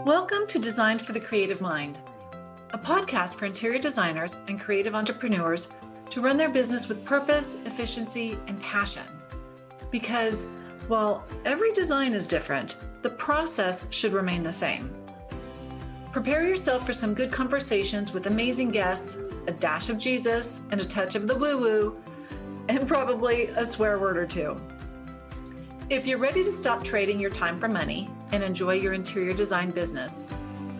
Welcome to Designed for the Creative Mind, a podcast for interior designers and creative entrepreneurs to run their business with purpose, efficiency, and passion. Because while every design is different, the process should remain the same. Prepare yourself for some good conversations with amazing guests, a dash of Jesus, and a touch of the woo-woo, and probably a swear word or two. If you're ready to stop trading your time for money and enjoy your interior design business,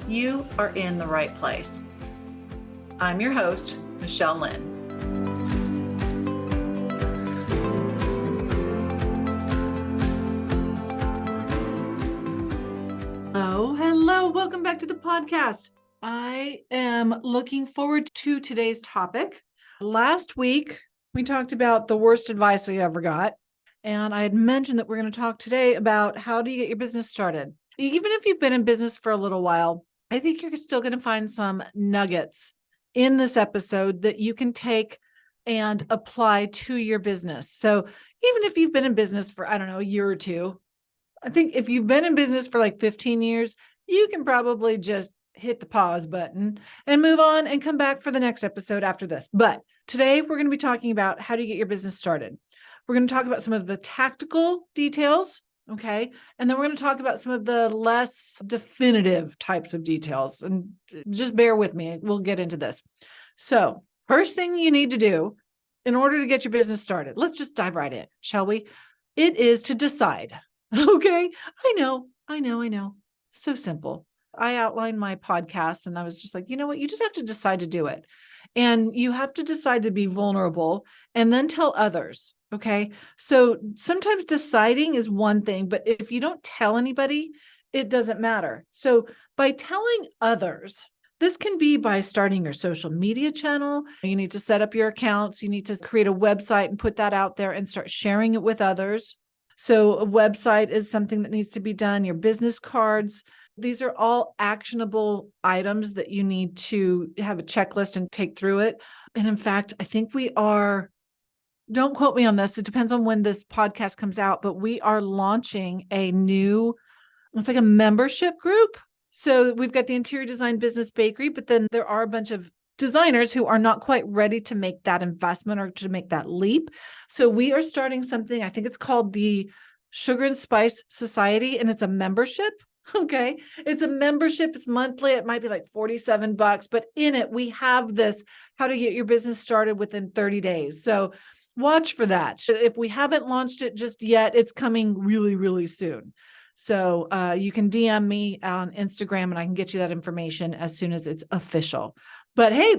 you are in the right place. I'm your host, Michelle Lynn. Hello. Welcome back to the podcast. I am looking forward to today's topic. Last week, we talked about the worst advice I ever got. And I had mentioned that we're going to talk today about how do you get your business started. Even if you've been in business for a little while, I think you're still going to find some nuggets in this episode that you can take and apply to your business. So even if you've been in business for, a year or two, I think if you've been in business for like 15 years, you can probably just hit the pause button and move on and come back for the next episode after this. But today we're going to be talking about how to get your business started. We're going to talk about some of the tactical details, okay? And then we're going to talk about some of the less definitive types of details. And just bear with me. We'll get into this. So first thing you need to do in order to get your business started, let's just dive right in, shall we? It is to decide, okay? I know. So simple. I outlined my podcast and I was just like, you know what? You just have to decide to do it. And you have to decide to be vulnerable and then tell others. Okay. So sometimes deciding is one thing, but if you don't tell anybody, it doesn't matter. So by telling others, this can be by starting your social media channel. You need to set up your accounts. You need to create a website and put that out there and start sharing it with others. So a website is something that needs to be done. Your business cards. These are all actionable items that you need to have a checklist and take through it. And in fact, I think don't quote me on this. It depends on when this podcast comes out, but we are launching it's like a membership group. So we've got the Interior Design Business Bakery, but then there are a bunch of designers who are not quite ready to make that investment or to make that leap. So we are starting something, I think it's called the Sugar and Spice Society, and it's a membership. Okay. It's a membership. It's monthly. It might be like $47, but in it, we have this, how to get your business started within 30 days. So watch for that. If we haven't launched it just yet, it's coming really, really soon. So you can DM me on Instagram and I can get you that information as soon as it's official. But hey,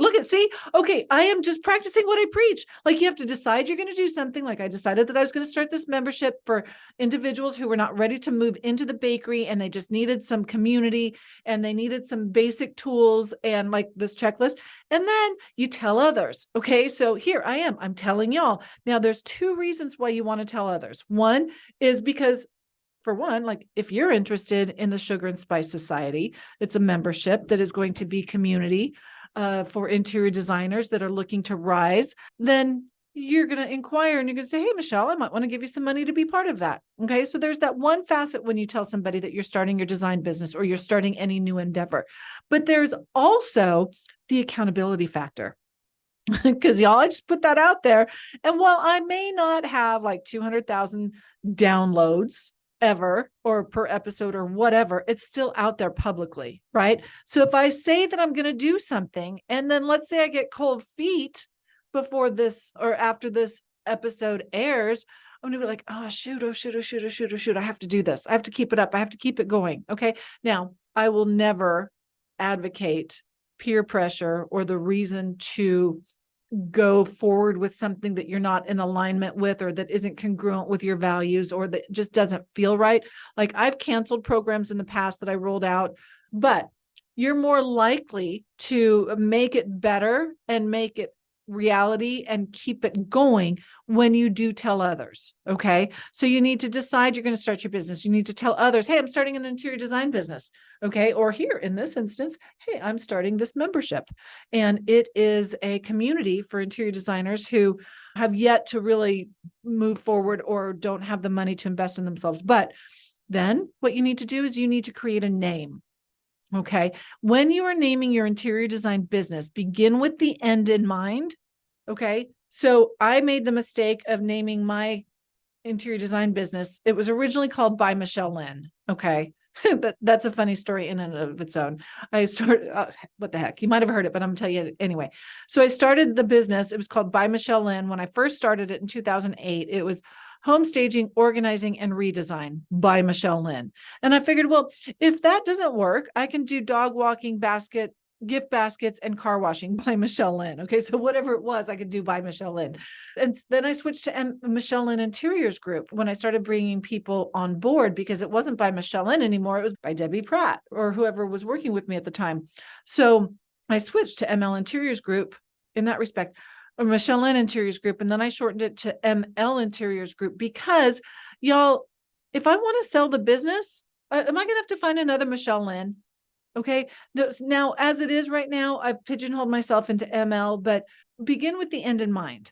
okay, I am just practicing what I preach. Like you have to decide you're going to do something. Like I decided that I was going to start this membership for individuals who were not ready to move into the bakery and they just needed some community and they needed some basic tools and like this checklist. And then you tell others. Okay, so here I am. I'm telling y'all. Now there's two reasons why you want to tell others. One is because for one, like if you're interested in the Sugar and Spice Society, it's a membership that is going to be community for interior designers that are looking to rise, then you're going to inquire and you're going to say, hey, Michelle, I might want to give you some money to be part of that. Okay. So there's that one facet when you tell somebody that you're starting your design business or you're starting any new endeavor, but there's also the accountability factor. Because y'all, I just put that out there. And while I may not have like 200,000 downloads ever or per episode or whatever, it's still out there publicly, right? So if I say that I'm going to do something and then let's say I get cold feet before this or after this episode airs, I'm going to be like, oh shoot. I have to do this. I have to keep it up. I have to keep it going. Okay. Now I will never advocate peer pressure or the reason to go forward with something that you're not in alignment with or that isn't congruent with your values or that just doesn't feel right. Like I've canceled programs in the past that I rolled out, but you're more likely to make it better and make it reality and keep it going when you do tell others. Okay. So you need to decide you're going to start your business. You need to tell others, hey, I'm starting an interior design business. Okay. Or here in this instance, hey, I'm starting this membership. And it is a community for interior designers who have yet to really move forward or don't have the money to invest in themselves. But then what you need to do is you need to create a name. Okay. When you are naming your interior design business, begin with the end in mind. Okay. So I made the mistake of naming my interior design business. It was originally called By Michelle Lynn. Okay. That's a funny story in and of its own. I started, what the heck? You might have heard it, but I'm gonna tell you anyway. So I started the business. It was called By Michelle Lynn. When I first started it in 2008, it was home staging, organizing, and redesign by Michelle Lynn. And I figured, well, if that doesn't work, I can do dog walking, gift baskets, and car washing by Michelle Lynn. Okay. So whatever it was, I could do by Michelle Lynn. And then I switched to Michelle Lynn Interiors Group when I started bringing people on board, because it wasn't by Michelle Lynn anymore. It was by Debbie Pratt or whoever was working with me at the time. So I switched to ML Interiors Group in that respect, or Michelle Lynn Interiors Group. And then I shortened it to ML Interiors Group because, y'all, if I want to sell the business, am I going to have to find another Michelle Lynn? Okay. Now, as it is right now, I've pigeonholed myself into ML, but begin with the end in mind.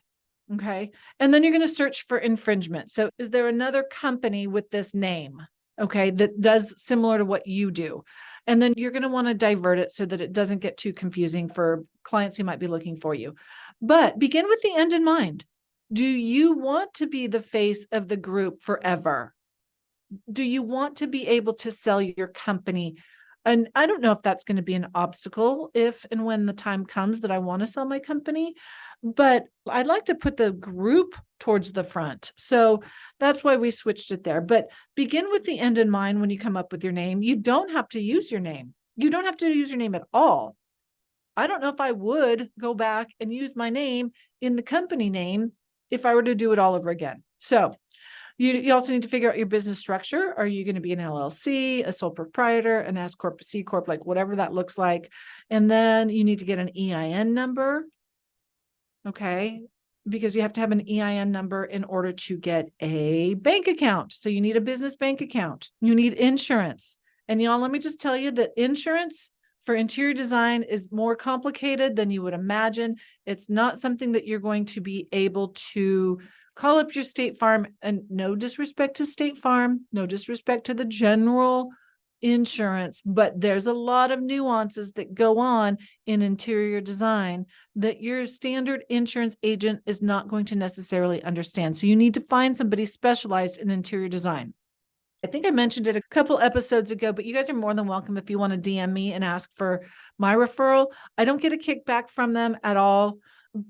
Okay. And then you're going to search for infringement. So is there another company with this name? Okay. That does similar to what you do. And then you're going to want to divert it so that it doesn't get too confusing for clients who might be looking for you. But begin with the end in mind. Do you want to be the face of the group forever? Do you want to be able to sell your company? And I don't know if that's going to be an obstacle if and when the time comes that I want to sell my company, but I'd like to put the group towards the front. So that's why we switched it there. But begin with the end in mind when you come up with your name. You don't have to use your name. You don't have to use your name at all. I don't know if I would go back and use my name in the company name if I were to do it all over again. So you also need to figure out your business structure. Are you going to be an LLC, a sole proprietor, an S Corp, a C Corp, like whatever that looks like? And then you need to get an EIN number. Okay. Because you have to have an EIN number in order to get a bank account. So you need a business bank account. You need insurance. And y'all, let me just tell you that insurance for interior design is more complicated than you would imagine. It's not something that you're going to be able to call up your State Farm, and no disrespect to State Farm, no disrespect to the general insurance, but there's a lot of nuances that go on in interior design that your standard insurance agent is not going to necessarily understand. So you need to find somebody specialized in interior design. I think I mentioned it a couple episodes ago, but you guys are more than welcome if you want to DM me and ask for my referral. I don't get a kickback from them at all,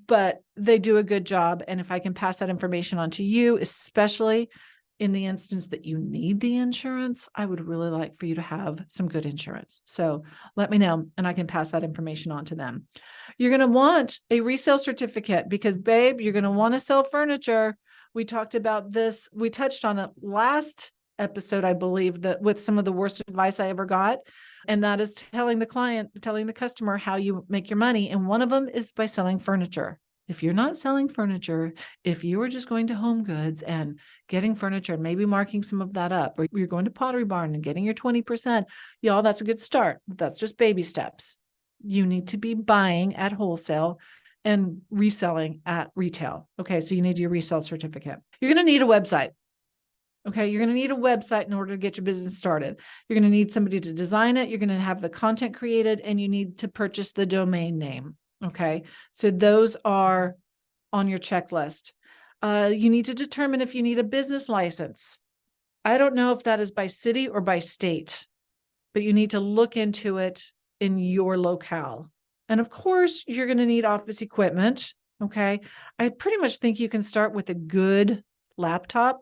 but they do a good job. And if I can pass that information on to you, especially in the instance that you need the insurance, I would really like for you to have some good insurance. So let me know and I can pass that information on to them. You're going to want a resale certificate because, babe, you're going to want to sell furniture. We talked about this. We touched on it last episode, I believe, that with some of the worst advice I ever got. And that is telling the customer how you make your money. And one of them is by selling furniture. If you're not selling furniture, if you are just going to Home Goods and getting furniture and maybe marking some of that up, or you're going to Pottery Barn and getting your 20%, y'all, that's a good start. That's just baby steps. You need to be buying at wholesale and reselling at retail. Okay, so you need your resale certificate. You're going to need a website. Okay, you're going to need a website in order to get your business started. You're going to need somebody to design it. You're going to have the content created, and you need to purchase the domain name. Okay, so those are on your checklist. You need to determine if you need a business license. I don't know if that is by city or by state, but you need to look into it in your locale. And of course, you're going to need office equipment. Okay, I pretty much think you can start with a good laptop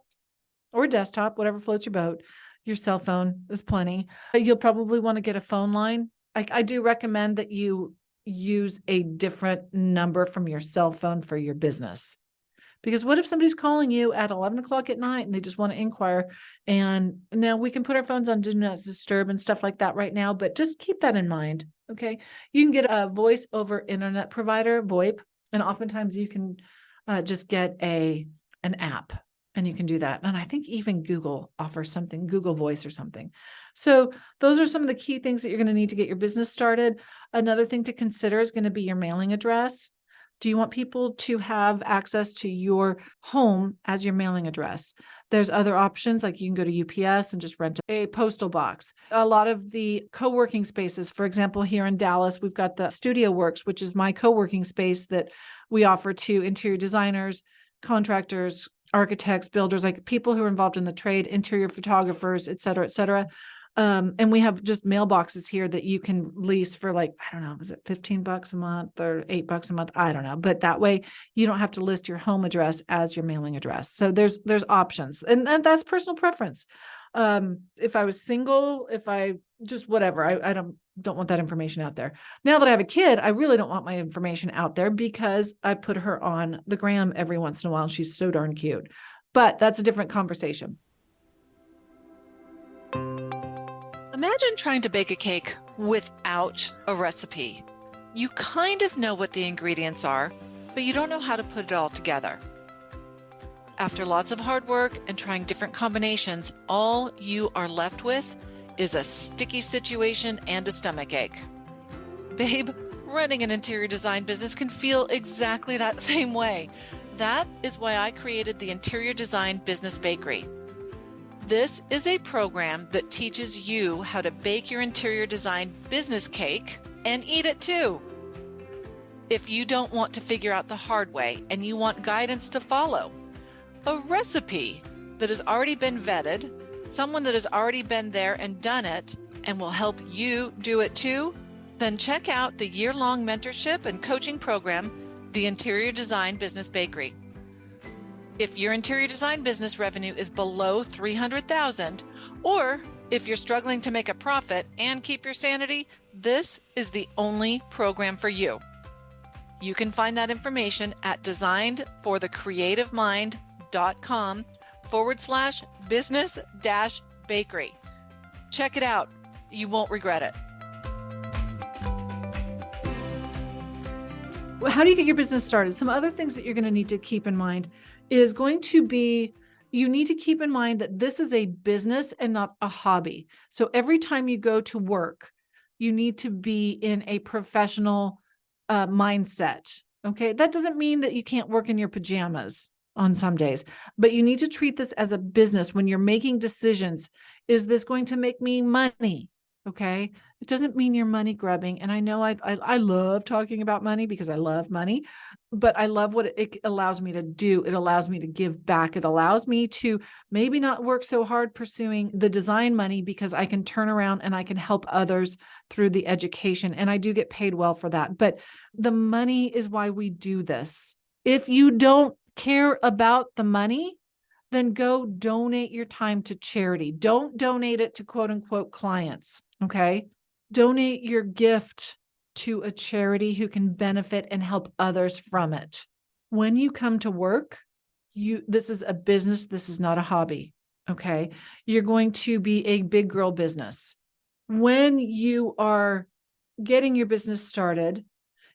or desktop, whatever floats your boat. Your cell phone is plenty. You'll probably want to get a phone line. I do recommend that you use a different number from your cell phone for your business. Because what if somebody's calling you at 11 o'clock at night and they just want to inquire? And now we can put our phones on do not disturb and stuff like that right now, but just keep that in mind. Okay. You can get a voice over internet provider, VoIP, and oftentimes you can just get an app. And you can do that. And I think even Google offers something, Google Voice or something. So those are some of the key things that you're going to need to get your business started. Another thing to consider is going to be your mailing address. Do you want people to have access to your home as your mailing address? There's other options, like you can go to UPS and just rent a postal box. A lot of the co-working spaces, for example, here in Dallas, we've got the Studio Works, which is my co-working space that we offer to interior designers, contractors, architects, builders, like people who are involved in the trade, interior photographers, et cetera, et cetera. And we have just mailboxes here that you can lease for like, I don't know, was it $15 a month or $8 a month? I don't know. But that way you don't have to list your home address as your mailing address. So there's options, and that's personal preference. If I was single, if I just whatever, I don't want that information out there. Now that I have a kid, I really don't want my information out there because I put her on the gram every once in a while. She's so darn cute, but that's a different conversation. Imagine trying to bake a cake without a recipe. You kind of know what the ingredients are, but you don't know how to put it all together. After lots of hard work and trying different combinations, all you are left with is a sticky situation and a stomachache. Babe, running an interior design business can feel exactly that same way. That is why I created the Interior Design Business Bakery. This is a program that teaches you how to bake your interior design business cake and eat it too. If you don't want to figure out the hard way and you want guidance to follow, a recipe that has already been vetted, someone that has already been there and done it and will help you do it too, then check out the year-long mentorship and coaching program, the Interior Design Business Bakery. If your interior design business revenue is below $300,000, or if you're struggling to make a profit and keep your sanity, this is the only program for you. You can find that information at designedforthecreativemind.com/business-bakery. Check it out. You won't regret it. How do you get your business started? Some other things that you're going to need to keep in mind is going to be, you need to keep in mind that this is a business and not a hobby. So every time you go to work, you need to be in a professional mindset. Okay. That doesn't mean that you can't work in your pajamas on some days, but you need to treat this as a business when you're making decisions. Is this going to make me money? Okay. It doesn't mean you're money grubbing. And I know I love talking about money because I love money, but I love what it allows me to do. It allows me to give back. It allows me to maybe not work so hard pursuing the design money because I can turn around and I can help others through the education. And I do get paid well for that. But the money is why we do this. If you don't care about the money, then go donate your time to charity. Don't donate it to quote unquote clients. Okay. Donate your gift to a charity who can benefit and help others from it. When you come to work, this is a business. This is not a hobby. Okay. You're going to be a big girl business. When you are getting your business started,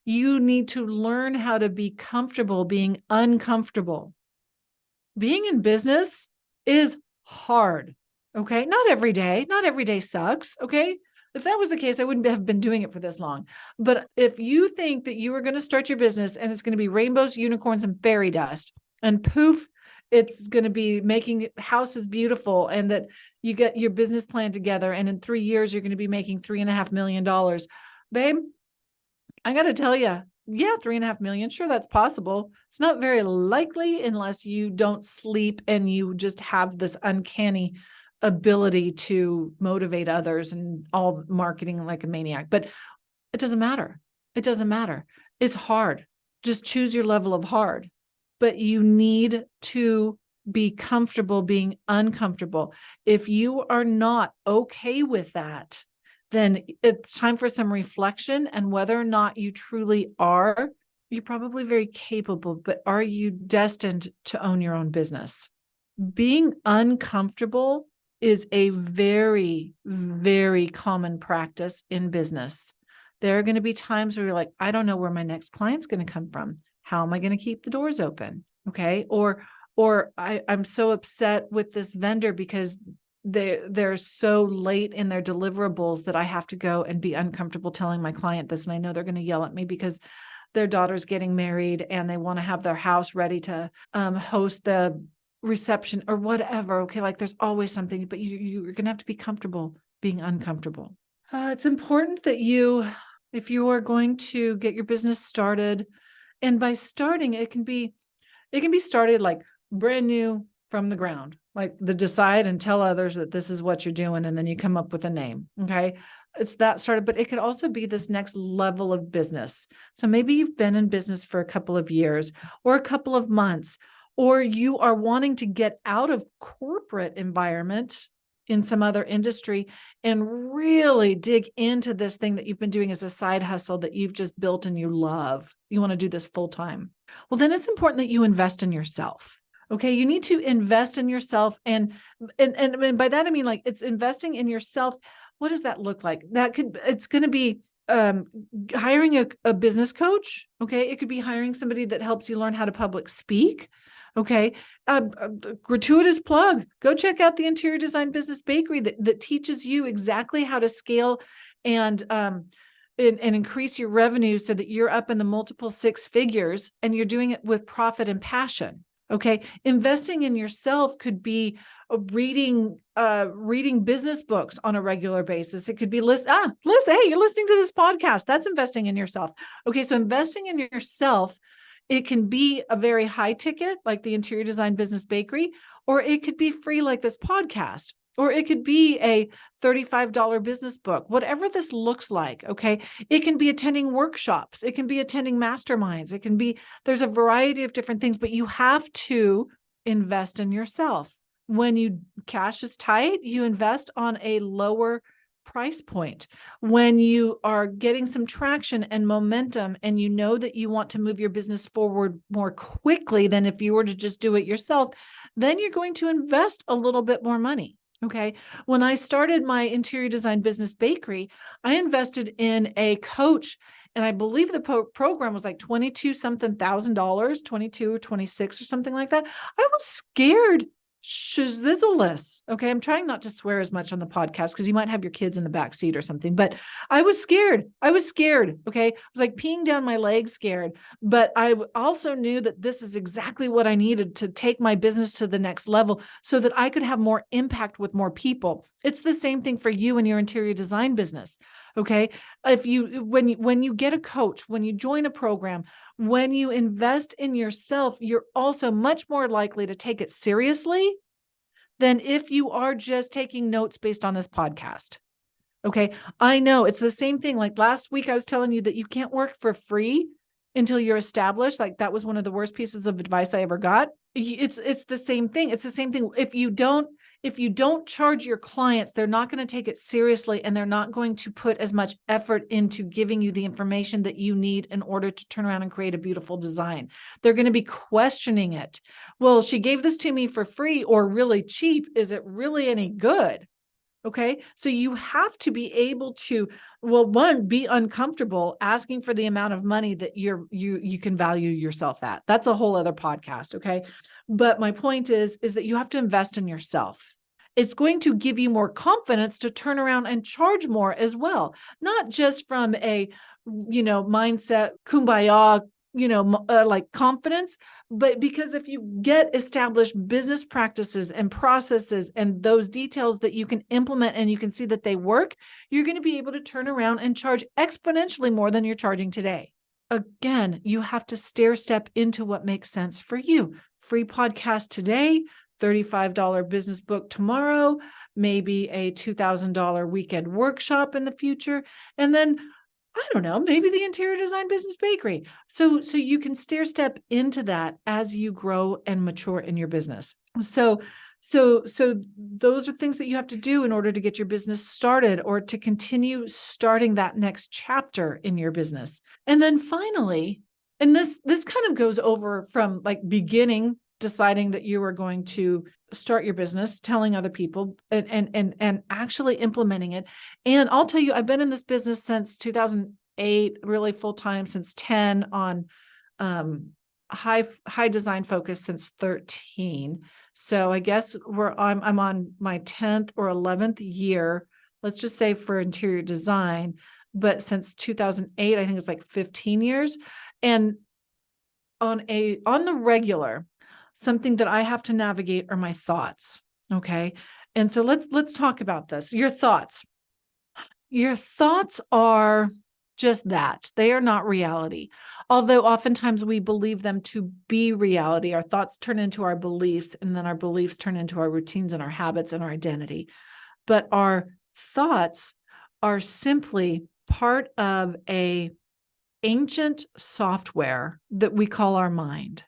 you need to learn how to be comfortable being uncomfortable. Being in business is hard. Okay. Not every day sucks. Okay. If that was the case, I wouldn't have been doing it for this long. But if you think that you are going to start your business and it's going to be rainbows, unicorns, and fairy dust, and poof, it's going to be making houses beautiful, and that you get your business plan together, and in 3 years, you're going to be making $3.5 million, babe, I got to tell you, yeah, 3.5 million. Sure, that's possible. It's not very likely unless you don't sleep and you just have this uncanny ability to motivate others and all marketing like a maniac. But it doesn't matter. It doesn't matter. It's hard. Just choose your level of hard. But you need to be comfortable being uncomfortable. If you are not okay with that, then it's time for some reflection, and whether or not you truly are. You're probably very capable, but are you destined to own your own business? Being uncomfortable is a very, very common practice in business. There are going to be times where you're like, I don't know where my next client's going to come from. How am I going to keep the doors open? Okay. Or I'm so upset with this vendor because they're so late in their deliverables that I have to go and be uncomfortable telling my client this. And I know they're going to yell at me because their daughter's getting married and they want to have their house ready to host the reception or whatever. Okay. Like there's always something, but you're going to have to be comfortable being uncomfortable. It's important that if you are going to get your business started, and by starting, it can be started like brand new from the ground, like decide and tell others that this is what you're doing. And then you come up with a name. Okay. It's that started, but it could also be this next level of business. So maybe you've been in business for a couple of years or a couple of months, or you are wanting to get out of corporate environment in some other industry and really dig into this thing that you've been doing as a side hustle that you've just built and you love. You want to do this full time. Well, then it's important that you invest in yourself. Okay. You need to invest in yourself. And by that, I mean, like it's investing in yourself. What does that look like? It's going to be hiring a business coach. Okay. It could be hiring somebody that helps you learn how to public speak. Okay. Gratuitous plug. Go check out the Interior Design Business Bakery that teaches you exactly how to scale and increase your revenue so that you're up in the multiple six figures and you're doing it with profit and passion. Okay. Investing in yourself could be reading business books on a regular basis. It could be listen, hey, you're listening to this podcast. That's investing in yourself. Okay. So investing in yourself, it can be a very high ticket, like the Interior Design Business Bakery, or it could be free like this podcast, or it could be a $35 business book, whatever this looks like. Okay. It can be attending workshops. It can be attending masterminds. It can be, there's a variety of different things, but you have to invest in yourself. When cash is tight, you invest on a lower price point. When you are getting some traction and momentum and you know that you want to move your business forward more quickly than if you were to just do it yourself, then you're going to invest a little bit more money. Okay. When I started my Interior Design Business Bakery, I invested in a coach, and I believe the program was like 22 something thousand dollars, 22 or 26 or something like that. I was scared shizzleless. Okay. I'm trying not to swear as much on the podcast because you might have your kids in the back seat or something, but I was scared. Okay. I was like peeing down my leg scared, but I also knew that this is exactly what I needed to take my business to the next level so that I could have more impact with more people. It's the same thing for you and your interior design business. Okay. When you get a coach, when you join a program, when you invest in yourself, you're also much more likely to take it seriously than if you are just taking notes based on this podcast. Okay. I know it's the same thing. Like last week, I was telling you that you can't work for free until you're established. Like that was one of the worst pieces of advice I ever got. It's the same thing. It's the same thing. If you don't charge your clients, they're not going to take it seriously, and they're not going to put as much effort into giving you the information that you need in order to turn around and create a beautiful design. They're going to be questioning it. Well, she gave this to me for free or really cheap. Is it really any good? Okay. So you have to be able to, well, one, be uncomfortable asking for the amount of money that you can value yourself at. That's a whole other podcast. Okay. But my point is that you have to invest in yourself. It's going to give you more confidence to turn around and charge more as well. Not just from a, mindset, kumbaya, like confidence, but because if you get established business practices and processes and those details that you can implement and you can see that they work, you're going to be able to turn around and charge exponentially more than you're charging today. Again, you have to stair step into what makes sense for you. Free podcast today, $35 business book tomorrow, maybe a $2,000 weekend workshop in the future, and then I don't know, maybe the Interior Design Business Bakery. So you can stair step into that as you grow and mature in your business. So those are things that you have to do in order to get your business started or to continue starting that next chapter in your business. And then finally, and this kind of goes over from like beginning, deciding that you are going to start your business, telling other people and actually implementing it. And I'll tell you, I've been in this business since 2008, really full time since 10, on high design focus since 13. So I guess I'm on my 10th or 11th year, let's just say, for interior design. But since 2008, I think it's like 15 years. And on the regular, something that I have to navigate are my thoughts. Okay. And so let's talk about this. Your thoughts. Your thoughts are just that. They are not reality. Although oftentimes we believe them to be reality. Our thoughts turn into our beliefs, and then our beliefs turn into our routines and our habits and our identity. But our thoughts are simply part of a ancient software that we call our mind.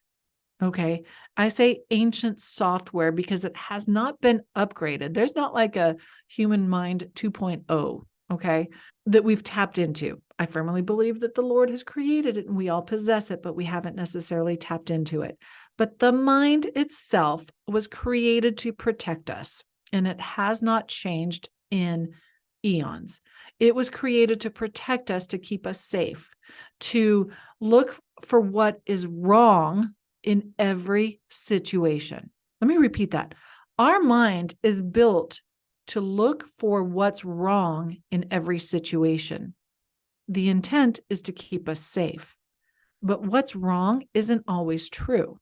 Okay. I say ancient software because it has not been upgraded. There's not like a human mind 2.0, okay, that we've tapped into. I firmly believe that the Lord has created it and we all possess it, but we haven't necessarily tapped into it. But the mind itself was created to protect us, and it has not changed in eons. It was created to protect us, to keep us safe, to look for what is wrong in every situation. Let me repeat that. Our mind is built to look for what's wrong in every situation. The intent is to keep us safe. But what's wrong isn't always true.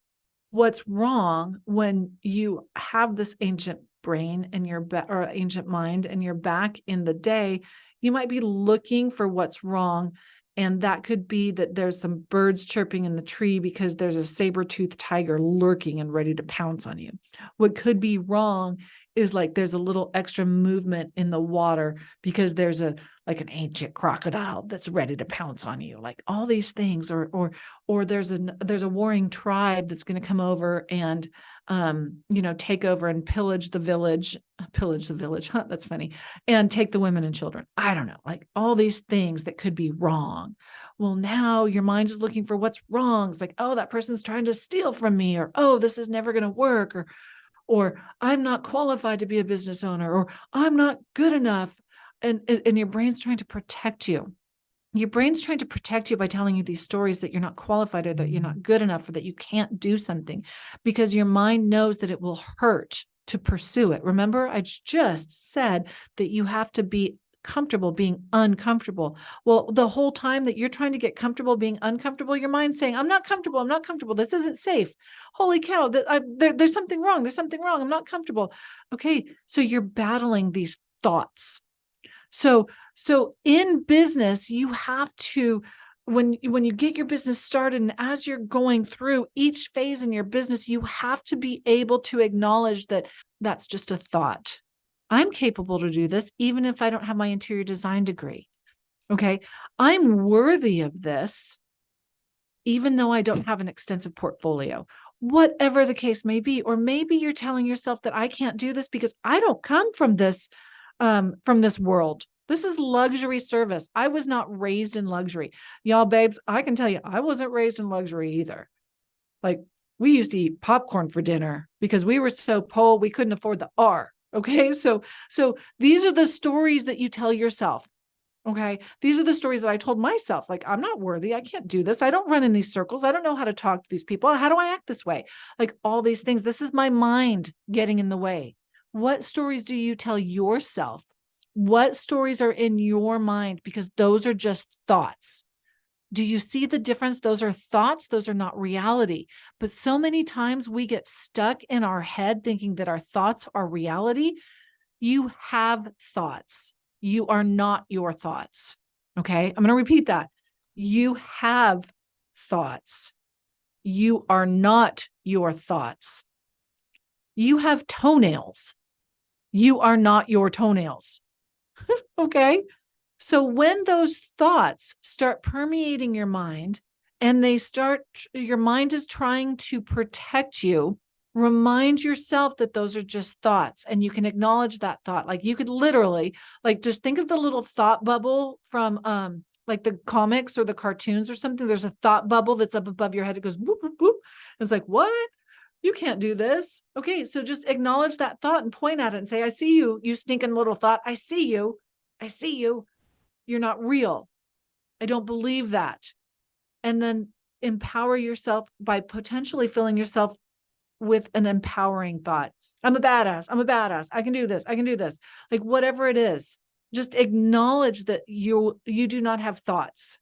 What's wrong when you have this ancient brain and or ancient mind and you're back in the day, you might be looking for what's wrong. And that could be that there's some birds chirping in the tree because there's a saber-toothed tiger lurking and ready to pounce on you. What could be wrong is like there's a little extra movement in the water because there's an ancient crocodile that's ready to pounce on you. Like all these things, or there's a warring tribe that's going to come over and take over and pillage the village. Huh, that's funny. And take the women and children. I don't know, like all these things that could be wrong. Well, now your mind is looking for what's wrong. It's like, oh, that person's trying to steal from me, or, oh, this is never going to work, or I'm not qualified to be a business owner, or I'm not good enough. And your brain's trying to protect you. Your brain's trying to protect you by telling you these stories that you're not qualified, or that you're not good enough, or that you can't do something, because your mind knows that it will hurt to pursue it. Remember, I just said that you have to be comfortable being uncomfortable. Well, the whole time that you're trying to get comfortable being uncomfortable, your mind's saying, I'm not comfortable. I'm not comfortable. This isn't safe. Holy cow, there's something wrong. There's something wrong. I'm not comfortable. Okay. So you're battling these thoughts. So in business, you have to, when you get your business started, and as you're going through each phase in your business, you have to be able to acknowledge that that's just a thought. I'm capable to do this, even if I don't have my interior design degree. Okay. I'm worthy of this, even though I don't have an extensive portfolio, whatever the case may be. Or maybe you're telling yourself that I can't do this because I don't come from this world. This is luxury service. I was not raised in luxury. Y'all, babes, I can tell you, I wasn't raised in luxury either. Like, we used to eat popcorn for dinner because we were so poor, we couldn't afford the R. Okay. So these are the stories that you tell yourself. Okay. These are the stories that I told myself. Like, I'm not worthy. I can't do this. I don't run in these circles. I don't know how to talk to these people. How do I act this way? Like all these things. This is my mind getting in the way. What stories do you tell yourself? What stories are in your mind? Because those are just thoughts. Do you see the difference? Those are thoughts. Those are not reality. But so many times we get stuck in our head thinking that our thoughts are reality. You have thoughts. You are not your thoughts. Okay. I'm going to repeat that. You have thoughts. You are not your thoughts. You have toenails. You are not your toenails. Okay. So when those thoughts start permeating your mind and your mind is trying to protect you, remind yourself that those are just thoughts, and you can acknowledge that thought. Like you could literally, like, just think of the little thought bubble from, like the comics or the cartoons or something. There's a thought bubble that's up above your head. It goes boop, boop, boop. It's like, what? You can't do this. Okay. So just acknowledge that thought and point at it and say, I see you, you stinking little thought. I see you. I see you. You're not real. I don't believe that. And then empower yourself by potentially filling yourself with an empowering thought. I'm a badass. I'm a badass. I can do this. I can do this. Like whatever it is, just acknowledge that you do not have thoughts.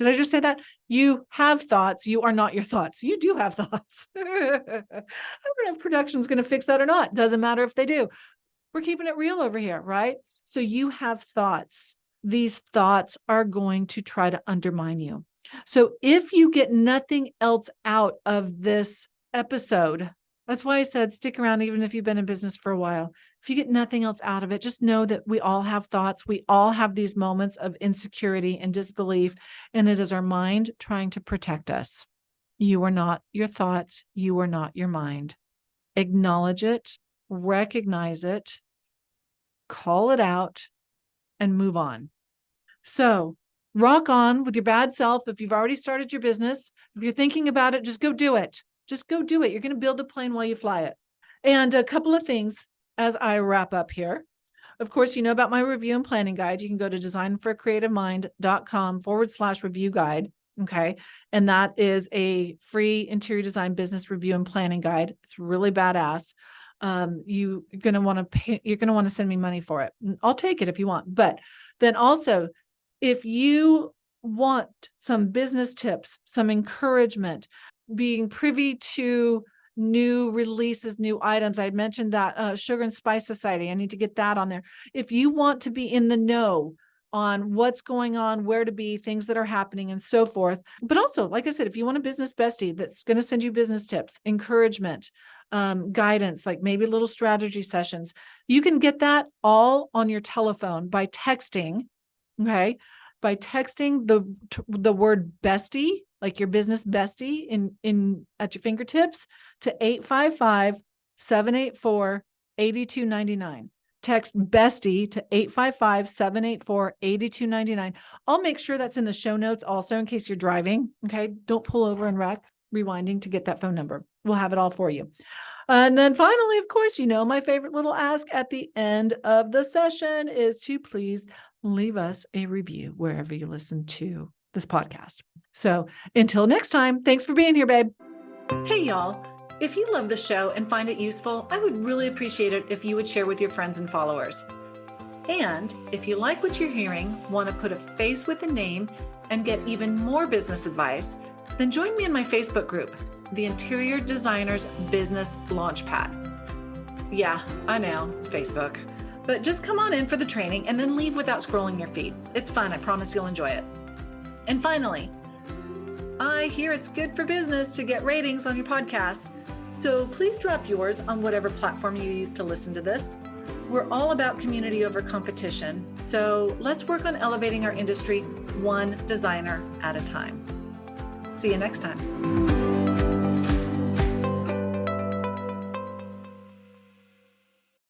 Did I just say that? You have thoughts. You are not your thoughts. You do have thoughts. I don't know if production's going to fix that or not. Doesn't matter if they do. We're keeping it real over here, right? So you have thoughts. These thoughts are going to try to undermine you. So if you get nothing else out of this episode, that's why I said stick around even if you've been in business for a while. If you get nothing else out of it, just know that we all have thoughts. We all have these moments of insecurity and disbelief, and it is our mind trying to protect us. You are not your thoughts. You are not your mind. Acknowledge it, recognize it, call it out, and move on. So rock on with your bad self. If you've already started your business, if you're thinking about it, just go do it. Just go do it. You're going to build a plane while you fly it. And a couple of things as I wrap up here. Of course, you know about my review and planning guide. You can go to designforcreativemind.com/review guide. Okay. And that is a free interior design business review and planning guide. It's really badass. You're going to want to send me money for it. I'll take it if you want. But then also, if you want some business tips, some encouragement, being privy to new releases, new items. I mentioned that Sugar and Spice Society. I need to get that on there. If you want to be in the know on what's going on, where to be, things that are happening and so forth. But also, like I said, if you want a business bestie that's going to send you business tips, encouragement, guidance, like maybe little strategy sessions, you can get that all on your telephone by texting. Okay. By texting the word bestie, like your business bestie in at your fingertips to 855-784-8299. Text bestie to 855-784-8299. I'll make sure that's in the show notes also in case you're driving. Okay. Don't pull over and wreck, rewinding to get that phone number. We'll have it all for you. And then finally, of course, my favorite little ask at the end of the session is to please leave us a review wherever you listen to this podcast. So until next time, thanks for being here, babe. Hey, y'all. If you love the show and find it useful, I would really appreciate it if you would share with your friends and followers. And if you like what you're hearing, want to put a face with a name and get even more business advice, then join me in my Facebook group, the Interior Designers Business Launchpad. Yeah, I know, it's Facebook. But just come on in for the training and then leave without scrolling your feed. It's fun. I promise you'll enjoy it. And finally, I hear it's good for business to get ratings on your podcasts. So please drop yours on whatever platform you use to listen to this. We're all about community over competition. So let's work on elevating our industry one designer at a time. See you next time.